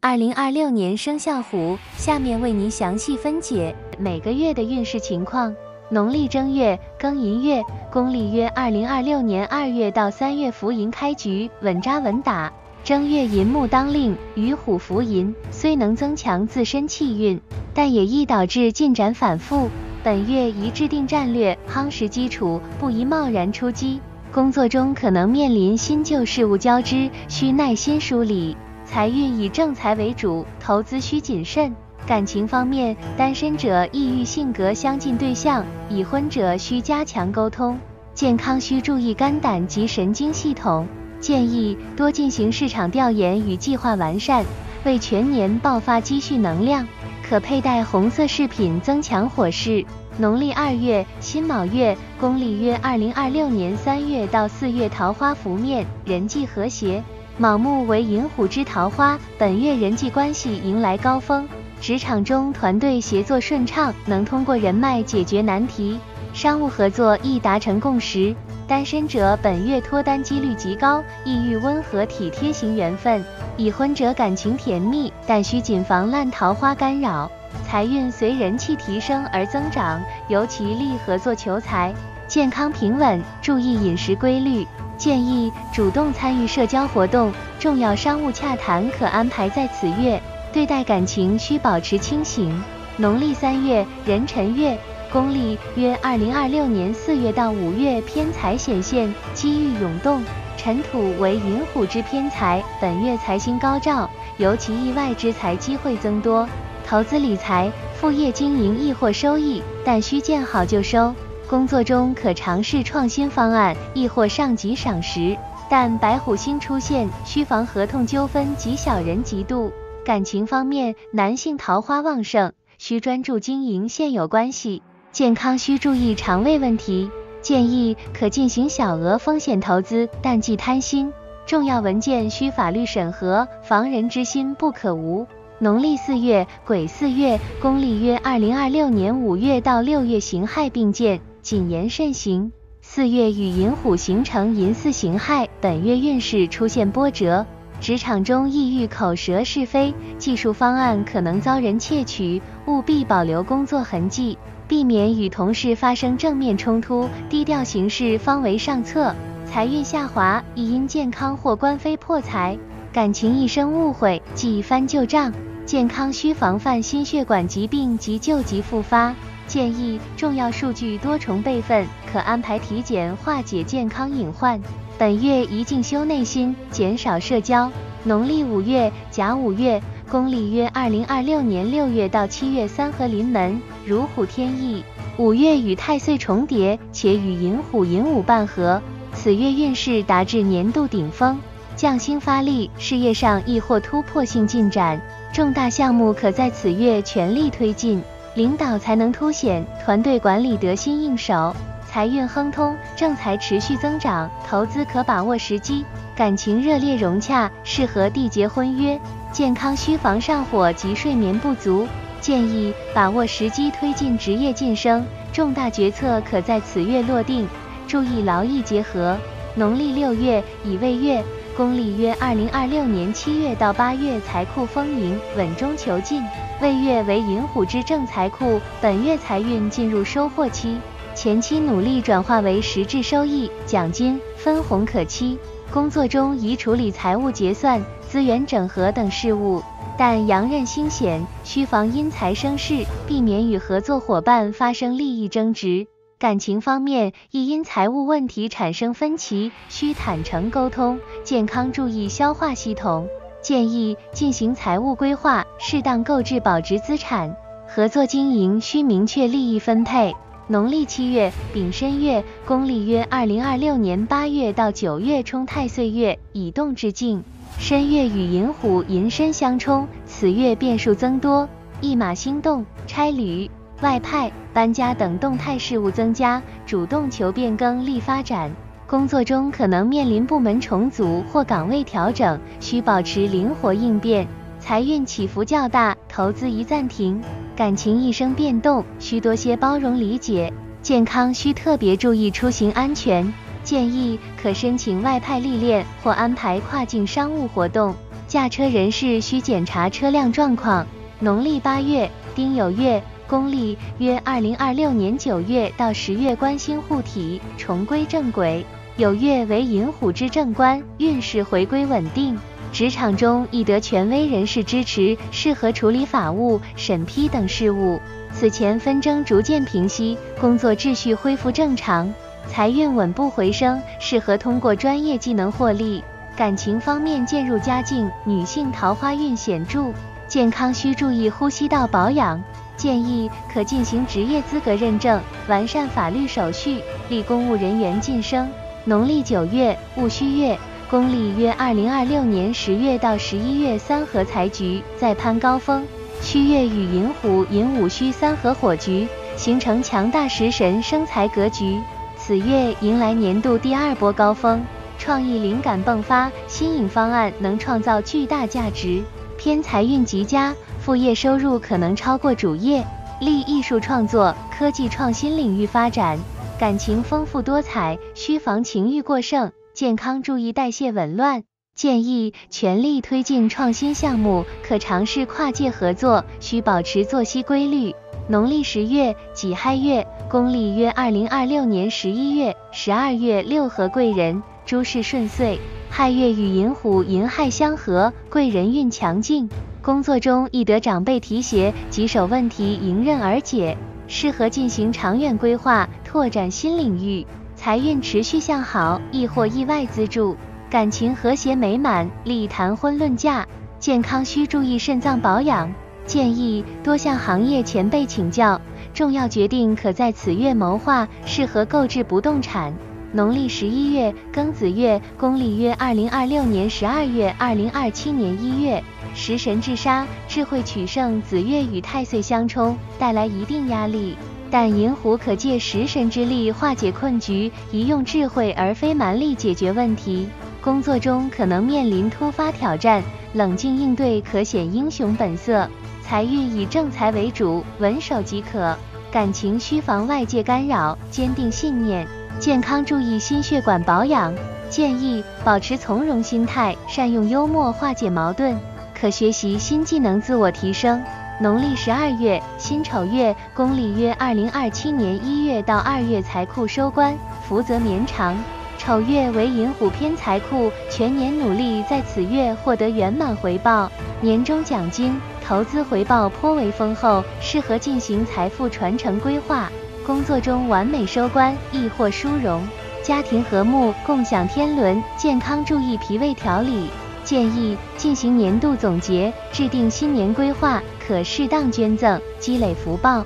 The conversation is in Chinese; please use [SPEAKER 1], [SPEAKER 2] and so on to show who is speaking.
[SPEAKER 1] 2026年生肖虎，下面为您详细分解每个月的运势情况。农历正月、庚寅月，公历约2026年2月到3月伏吟开局，稳扎稳打。正月寅木当令，与虎伏吟，虽能增强自身气运，但也易导致进展反复。本月宜制定战略，夯实基础，不宜贸然出击。工作中可能面临新旧事物交织，需耐心梳理。财运以正财为主，投资需谨慎。感情方面，单身者易遇性格相近对象，已婚者需加强沟通。健康需注意肝胆及神经系统，建议多进行市场调研与计划完善，为全年爆发积蓄能量。可佩戴红色饰品增强火势。农历2月辛卯月，公历约2026年3月到4月桃花拂面，人际和谐。卯木为寅虎之桃花，本月人际关系迎来高峰，职场中团队协作顺畅，能通过人脉解决难题，商务合作易达成共识。单身者本月脱单几率极高，易遇温和体贴型缘分。已婚者感情甜蜜，但需谨防烂桃花干扰。财运随人气提升而增长，尤其利合作求财。健康平稳，注意饮食规律。建议主动参与社交活动，重要商务洽谈可安排在此月。对待感情需保持清醒。农历3月壬辰月，公历约2026年4月到5月偏财显现，机遇涌动。辰土为寅虎之偏财，本月财星高照，尤其意外之财机会增多。投资理财、副业经营易获收益，但需见好就收。工作中可尝试创新方案，亦获上级赏识，但白虎星出现，需防合同纠纷及小人嫉妒。感情方面，男性桃花旺盛，需专注经营现有关系。健康需注意肠胃问题，建议可进行小额风险投资，但忌贪心。重要文件需法律审核，防人之心不可无。农历4月癸巳月，公历约2026年5月到6月刑亥并见，谨言慎行。4月与寅虎形成寅巳刑亥，本月运势出现波折，职场中易遇口舌是非，技术方案可能遭人窃取，务必保留工作痕迹，避免与同事发生正面冲突，低调行事方为上策。财运下滑，易因健康或官非破财。感情易生误会，忌翻旧账。健康需防范心血管疾病及旧疾复发，建议重要数据多重备份，可安排体检化解健康隐患。本月宜静修内心，减少社交。农历5月甲午月，公历约2026年6月到7月三合临门，如虎添翼。5月与太岁重叠，且与寅虎寅午半合，此月运势达至年度顶峰，将星发力，事业上亦获突破性进展。重大项目可在此月全力推进，领导才能凸显，团队管理得心应手。财运亨通，正财持续增长，投资可把握时机。感情热烈融洽，适合缔结婚约。健康需防上火及睡眠不足，建议把握时机推进职业晋升。重大决策可在此月落定，注意劳逸结合。农历6月乙未月，公历约2026年7月到8月财库丰盈，稳中求进。未月为寅虎之正财库，本月财运进入收获期，前期努力转化为实质收益，奖金、分红可期。工作中宜处理财务结算、资源整合等事务，但阳刃星显，需防因财生事，避免与合作伙伴发生利益争执。感情方面，易因财务问题产生分歧，需坦诚沟通。健康注意消化系统，建议进行财务规划，适当购置保值资产。合作经营需明确利益分配。农历7月丙申月，公历约2026年8月到9月冲太岁月，以动制静。申月与寅虎寅申相冲，此月变数增多，一马星动，差旅、外派、搬家等动态事务增加，主动求变更利发展。工作中可能面临部门重组或岗位调整，需保持灵活应变。财运起伏较大，投资宜暂停。感情易生变动，需多些包容理解。健康需特别注意出行安全，建议可申请外派历练或安排跨境商务活动。驾车人士需检查车辆状况。农历8月，丁酉月，公历约2026年9月到10月，官星护体，重归正轨。酉月为寅虎之正官，运势回归稳定。职场中易得权威人士支持，适合处理法务、审批等事务。此前纷争逐渐平息，工作秩序恢复正常，财运稳步回升，适合通过专业技能获利。感情方面渐入佳境，女性桃花运显著。健康需注意呼吸道保养，建议可进行职业资格认证，完善法律手续，利公务人员晋升。农历9月，戊戌月，公历约2026年10月到11月，三合财局再攀高峰。戌月与寅虎、寅午戌三合火局，形成强大食神生财格局。此月迎来年度第2波高峰，创意灵感迸发，新颖方案能创造巨大价值。偏财运极佳，副业收入可能超过主业，利艺术创作、科技创新领域发展。感情丰富多彩，需防情欲过剩，健康注意代谢紊乱。建议全力推进创新项目，可尝试跨界合作，需保持作息规律。农历10月，己亥月，公历约2026年11月、12月六合贵人，诸事顺遂。亥月与寅虎、寅亥相合，贵人运强劲。工作中易得长辈提携，棘手问题迎刃而解，适合进行长远规划，拓展新领域。财运持续向好，亦或意外资助。感情和谐美满，利谈婚论嫁。健康需注意肾脏保养，建议多向行业前辈请教，重要决定可在此月谋划，适合购置不动产。农历11月，庚子月，公历约2026年12月、2027年1月，食神制杀，智慧取胜。子月与太岁相冲，带来一定压力，但寅虎可借食神之力化解困局，宜用智慧而非蛮力解决问题。工作中可能面临突发挑战，冷静应对可显英雄本色。财运以正财为主，稳守即可。感情需防外界干扰，坚定信念。健康注意心血管保养，建议保持从容心态，善用幽默化解矛盾，可学习新技能自我提升。农历12月，辛丑月，公历约2027年1月到2月，财库收官，福泽绵长。丑月为寅虎偏财库，全年努力在此月获得圆满回报，年终奖金、投资回报颇为丰厚，适合进行财富传承规划。工作中完美收官，亦或殊荣。家庭和睦，共享天伦。健康注意脾胃调理，建议进行年度总结，制定新年规划，可适当捐赠，积累福报。